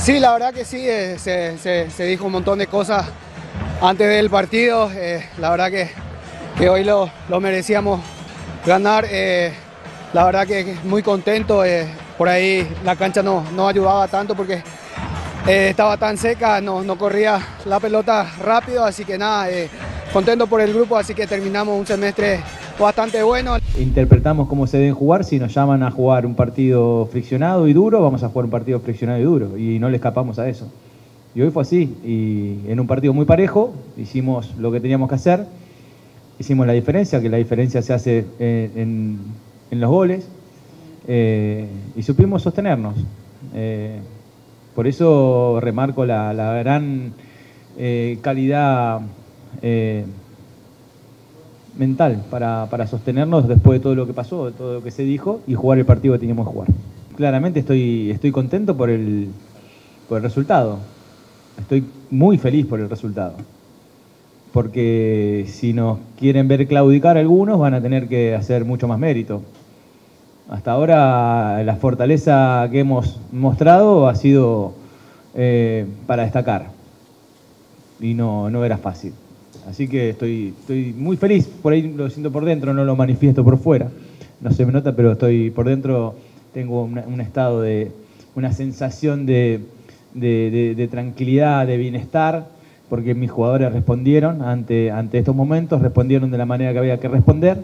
Sí, la verdad que sí, se dijo un montón de cosas antes del partido. La verdad que hoy lo merecíamos ganar. La verdad que muy contento. Por ahí la cancha no ayudaba tanto porque estaba tan seca, no corría la pelota rápido, así que nada, contento por el grupo, así que terminamos un semestre bastante bueno. Interpretamos cómo se deben jugar. Si nos llaman a jugar un partido friccionado y duro, vamos a jugar un partido friccionado y duro, y no le escapamos a eso. Y hoy fue así, y en un partido muy parejo hicimos lo que teníamos que hacer, hicimos la diferencia, que la diferencia se hace en los goles, y supimos sostenernos. Por eso remarco la gran calidad mental para sostenernos después de todo lo que pasó, de todo lo que se dijo, y jugar el partido que teníamos que jugar. Claramente estoy contento por el resultado. Estoy muy feliz por el resultado. Porque si nos quieren ver claudicar algunos, van a tener que hacer mucho más mérito. Hasta ahora la fortaleza que hemos mostrado ha sido para destacar. Y no era fácil. Así que estoy muy feliz. Por ahí lo siento por dentro, no lo manifiesto por fuera. No se me nota, pero estoy por dentro, tengo un estado una sensación de tranquilidad, de bienestar, porque mis jugadores respondieron ante estos momentos, respondieron de la manera que había que responder.